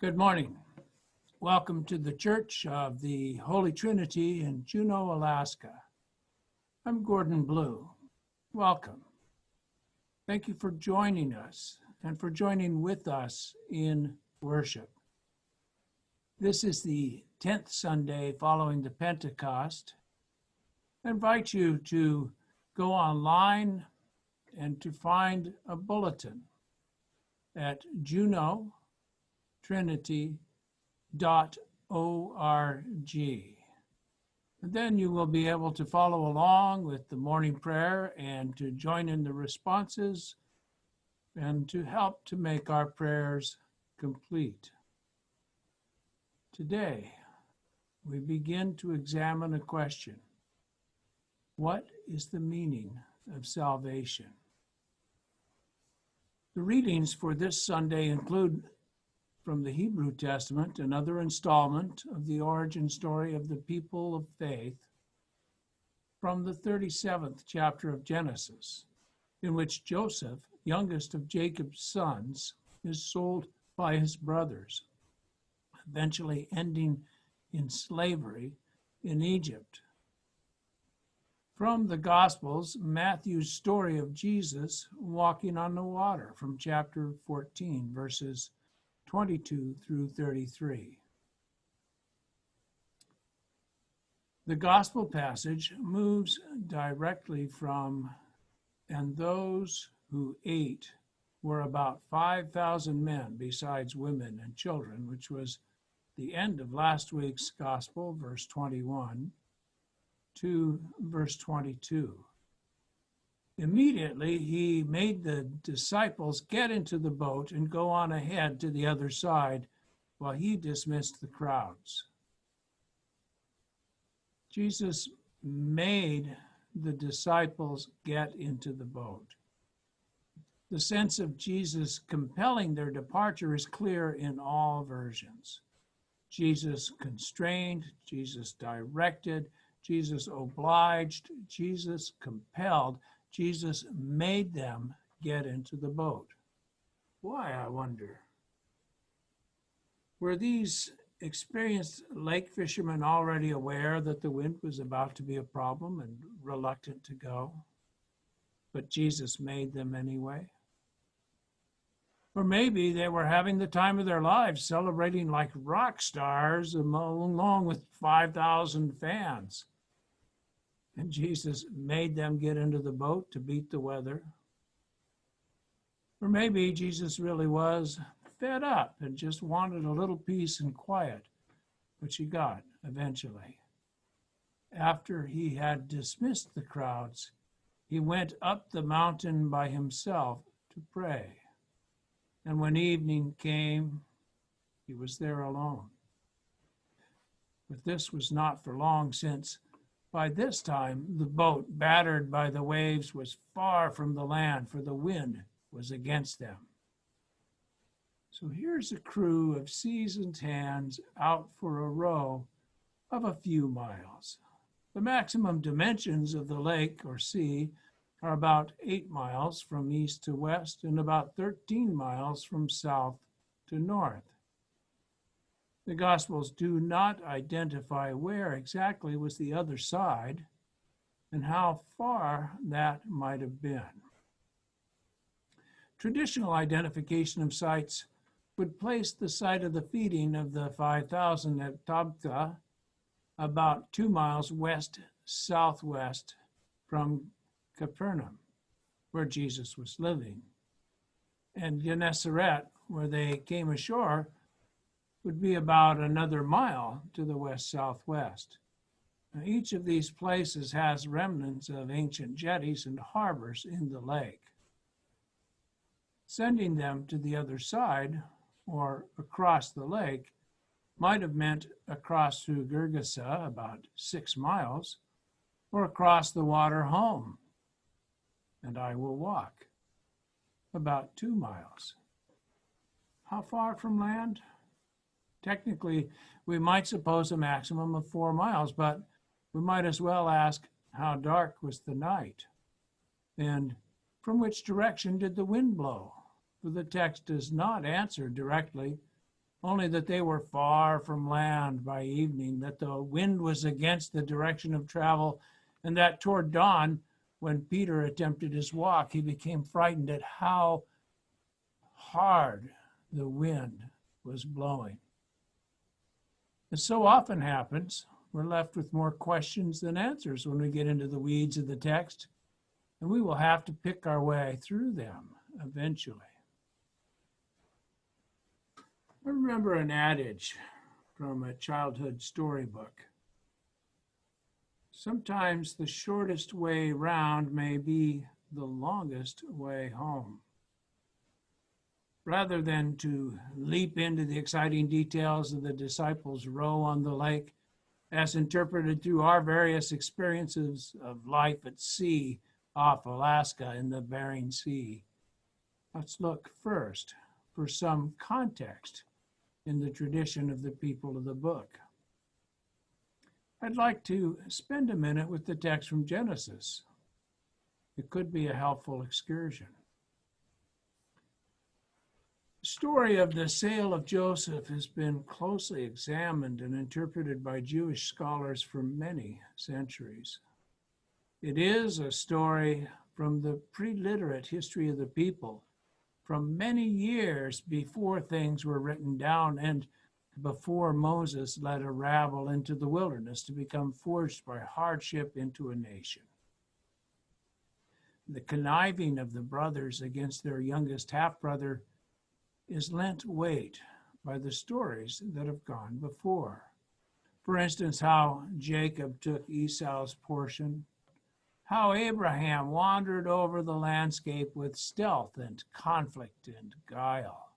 Good morning. Welcome to the Church of the Holy Trinity in Juneau, Alaska. I'm Gordon Blue. Welcome. Thank you for joining us and for joining with us in worship. This is the 10th Sunday following the Pentecost. I invite you to go online and to find a bulletin at juneautrinity.org. And then you will be able to follow along with the morning prayer and to join in the responses and to help to make our prayers complete. Today, we begin to examine a question. What is the meaning of salvation? The readings for this Sunday include from the Hebrew Testament, another installment of the origin story of the people of faith from the 37th chapter of Genesis, in which Joseph, youngest of Jacob's sons, is sold by his brothers, eventually ending in slavery in Egypt. From the Gospels, Matthew's story of Jesus walking on the water from chapter 14, verses 22 through 33. The gospel passage moves directly from, and those who ate were about 5,000 men, besides women and children, which was the end of last week's gospel, verse 21, to verse 22. Immediately, he made the disciples get into the boat and go on ahead to the other side while he dismissed the crowds. Jesus made the disciples get into the boat. The sense of Jesus compelling their departure is clear in all versions. Jesus constrained, Jesus directed, Jesus obliged, Jesus compelled, Jesus made them get into the boat. Why, I wonder? Were these experienced lake fishermen already aware that the wind was about to be a problem and reluctant to go? But Jesus made them anyway? Or maybe they were having the time of their lives, celebrating like rock stars along with 5,000 fans. And Jesus made them get into the boat to beat the weather. Or maybe Jesus really was fed up and just wanted a little peace and quiet, which he got eventually. After he had dismissed the crowds, he went up the mountain by himself to pray. And when evening came, he was there alone. But this was not for long, since by this time, the boat, battered by the waves, was far from the land, for the wind was against them. So here's a crew of seasoned hands out for a row of a few miles. The maximum dimensions of the lake or sea are about 8 miles from east to west and about 13 miles from south to north. The Gospels do not identify where exactly was the other side and how far that might have been. Traditional identification of sites would place the site of the feeding of the 5,000 at Tabgha about 2 miles west-southwest from Capernaum, where Jesus was living, and Gennesaret, where they came ashore, would be about another mile to the west-southwest. Now, each of these places has remnants of ancient jetties and harbors in the lake. Sending them to the other side, or across the lake, might have meant across to Gergesa, about 6 miles, or across the water home, and I will walk, about 2 miles. How far from land? Technically, we might suppose a maximum of 4 miles, but we might as well ask, how dark was the night? And from which direction did the wind blow? For the text does not answer directly only that they were far from land by evening, that the wind was against the direction of travel, and that toward dawn, when Peter attempted his walk, he became frightened at how hard the wind was blowing. As so often happens, we're left with more questions than answers when we get into the weeds of the text, and we will have to pick our way through them eventually. I remember an adage from a childhood storybook. Sometimes the shortest way round may be the longest way home. Rather than to leap into the exciting details of the disciples' row on the lake, as interpreted through our various experiences of life at sea off Alaska in the Bering Sea, let's look first for some context in the tradition of the people of the book. I'd like to spend a minute with the text from Genesis. It could be a helpful excursion. The story of the sale of Joseph has been closely examined and interpreted by Jewish scholars for many centuries. It is a story from the pre-literate history of the people, from many years before things were written down and before Moses led a rabble into the wilderness to become forced by hardship into a nation. The conniving of the brothers against their youngest half-brother is lent weight by the stories that have gone before. For instance, how Jacob took Esau's portion, how Abraham wandered over the landscape with stealth and conflict and guile,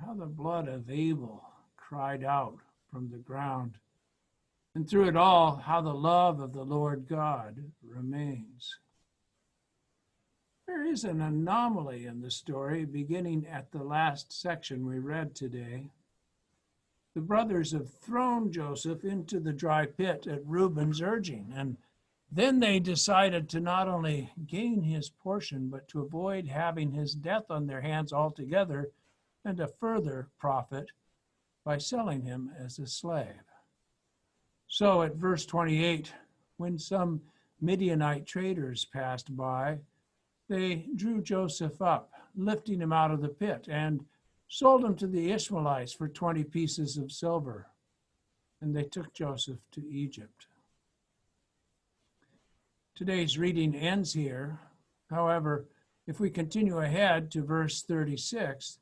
how the blood of Abel cried out from the ground, and through it all, how the love of the Lord God remains. There is an anomaly in the story beginning at the last section we read today. The brothers have thrown Joseph into the dry pit at Reuben's urging, and then they decided to not only gain his portion, but to avoid having his death on their hands altogether and to further profit by selling him as a slave. So at verse 28, when some Midianite traders passed by, they drew Joseph up, lifting him out of the pit, and sold him to the Ishmaelites for 20 pieces of silver. And they took Joseph to Egypt. Today's reading ends here. However, if we continue ahead to verse 36,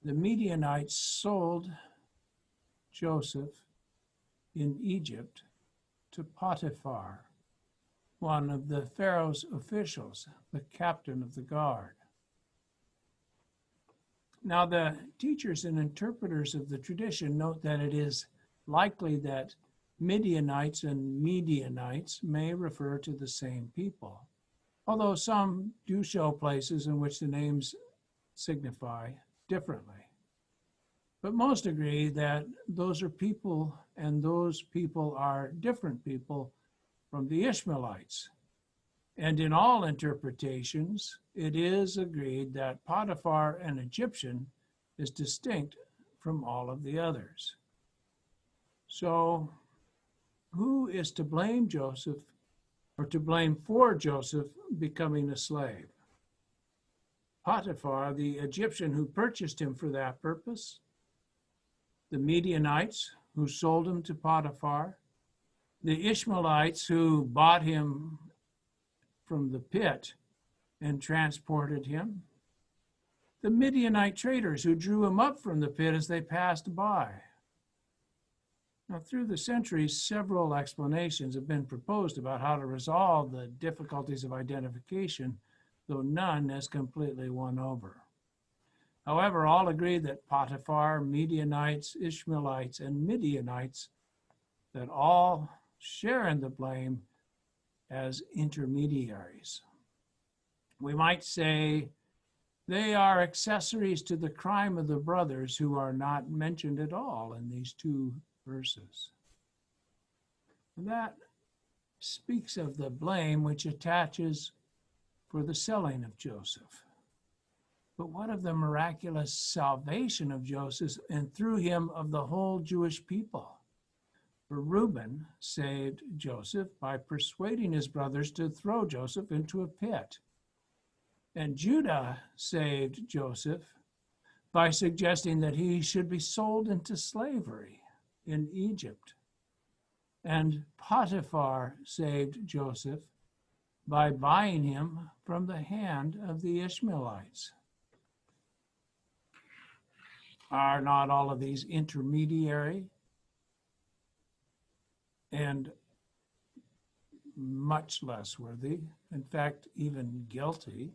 the Midianites sold Joseph in Egypt to Potiphar, one of the Pharaoh's officials, the captain of the guard. Now, the teachers and interpreters of the tradition note that it is likely that Midianites and Medianites may refer to the same people, although some do show places in which the names signify differently. But most agree that those are people, and those people are different people from the Ishmaelites. And in all interpretations, it is agreed that Potiphar, an Egyptian, is distinct from all of the others. So, who is to blame Joseph, or to blame for Joseph becoming a slave? Potiphar, the Egyptian who purchased him for that purpose? The Midianites who sold him to Potiphar? The Ishmaelites who bought him from the pit and transported him? The Midianite traders who drew him up from the pit as they passed by? Now, through the centuries, several explanations have been proposed about how to resolve the difficulties of identification, though none has completely won over. However, all agree that Potiphar, Midianites, Ishmaelites, and Midianites, that all share in the blame as intermediaries. We might say they are accessories to the crime of the brothers who are not mentioned at all in these two verses. And that speaks of the blame which attaches for the selling of Joseph. But what of the miraculous salvation of Joseph and through him of the whole Jewish people? For Reuben saved Joseph by persuading his brothers to throw Joseph into a pit. And Judah saved Joseph by suggesting that he should be sold into slavery in Egypt. And Potiphar saved Joseph by buying him from the hand of the Ishmaelites. Are not all of these intermediary and much less worthy, in fact, even guilty,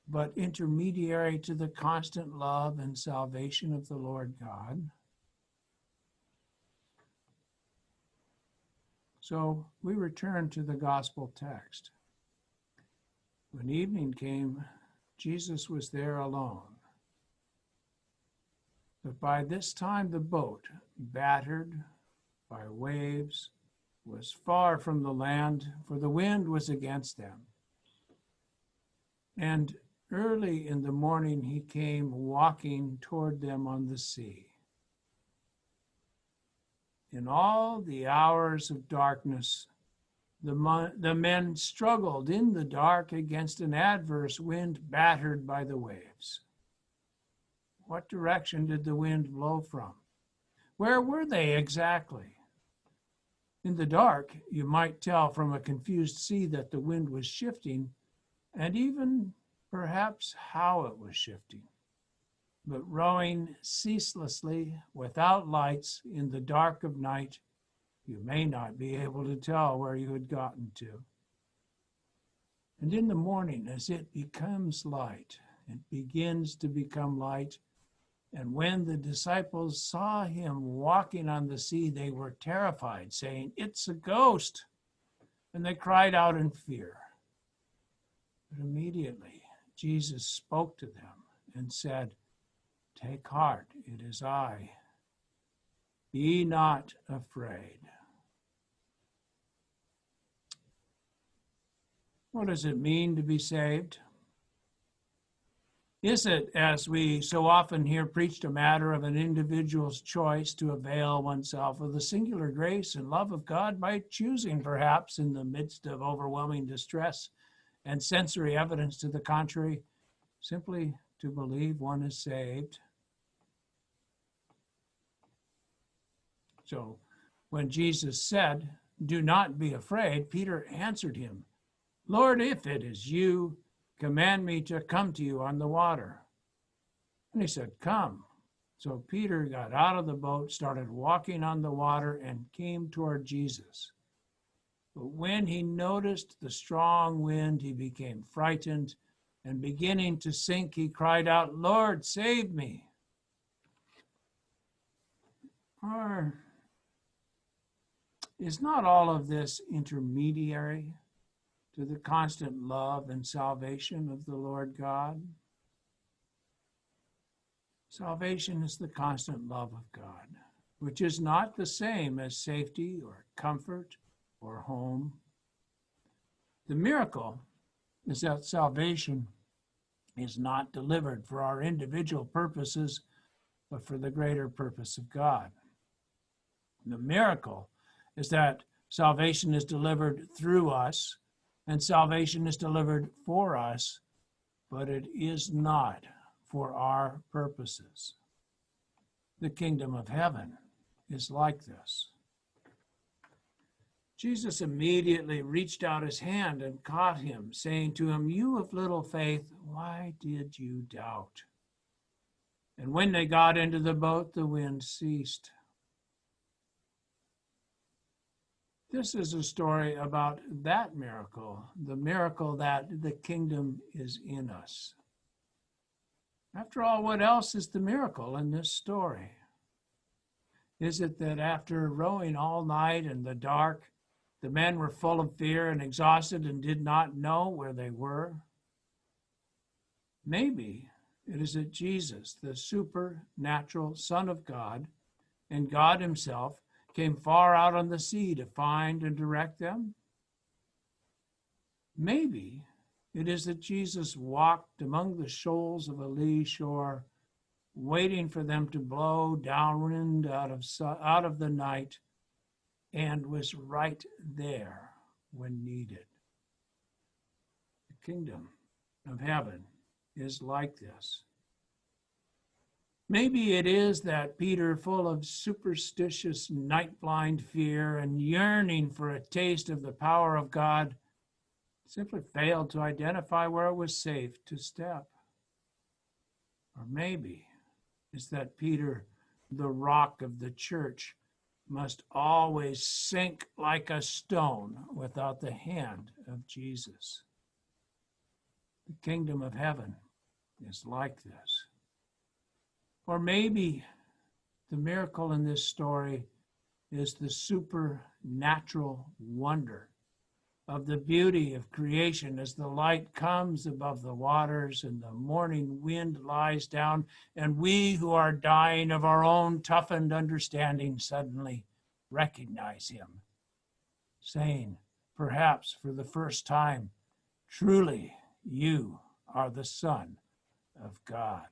but intermediary to the constant love and salvation of the Lord God? So we return to the gospel text. When evening came, Jesus was there alone. But by this time the boat, battered by waves, was far from the land, for the wind was against them. And early in the morning he came walking toward them on the sea. In all the hours of darkness, the men struggled in the dark against an adverse wind battered by the waves. What direction did the wind blow from? Where were they exactly? In the dark, you might tell from a confused sea that the wind was shifting, and even perhaps how it was shifting. But rowing ceaselessly without lights in the dark of night, you may not be able to tell where you had gotten to. And in the morning, as it becomes light, it begins to become light. And when the disciples saw him walking on the sea, they were terrified, saying, "It's a ghost." And they cried out in fear. But immediately Jesus spoke to them and said, "Take heart, it is I. Be not afraid." What does it mean to be saved? Is it, as we so often hear preached, a matter of an individual's choice to avail oneself of the singular grace and love of God by choosing, perhaps, in the midst of overwhelming distress and sensory evidence to the contrary, simply to believe one is saved? So when Jesus said, "Do not be afraid," Peter answered him, "Lord, if it is you, command me to come to you on the water." And he said, "Come." So Peter got out of the boat, started walking on the water, and came toward Jesus. But when he noticed the strong wind, he became frightened, and beginning to sink, he cried out, "Lord, save me." Or is not all of this intermediary to the constant love and salvation of the Lord God? Salvation is the constant love of God, which is not the same as safety or comfort or home. The miracle is that salvation is not delivered for our individual purposes, but for the greater purpose of God. The miracle is that salvation is delivered through us, and salvation is delivered for us, but it is not for our purposes. The kingdom of heaven is like this. Jesus immediately reached out his hand and caught him, saying to him, "You of little faith, why did you doubt?" And when they got into the boat, the wind ceased. This is a story about that miracle, the miracle that the kingdom is in us. After all, what else is the miracle in this story? Is it that after rowing all night in the dark, the men were full of fear and exhausted and did not know where they were? Maybe it is that Jesus, the supernatural Son of God, and God himself, came far out on the sea to find and direct them? Maybe It is that Jesus walked among the shoals of a lee shore, waiting for them to blow downwind out of the night, and was right there when needed. The kingdom of heaven is like this. Maybe it is that Peter, full of superstitious night-blind fear and yearning for a taste of the power of God, simply failed to identify where it was safe to step. Or maybe it's that Peter, the rock of the church, must always sink like a stone without the hand of Jesus. The kingdom of heaven is like this. Or maybe the miracle in this story is the supernatural wonder of the beauty of creation as the light comes above the waters and the morning wind lies down, and we who are dying of our own toughened understanding suddenly recognize him, saying, perhaps for the first time, truly you are the Son of God.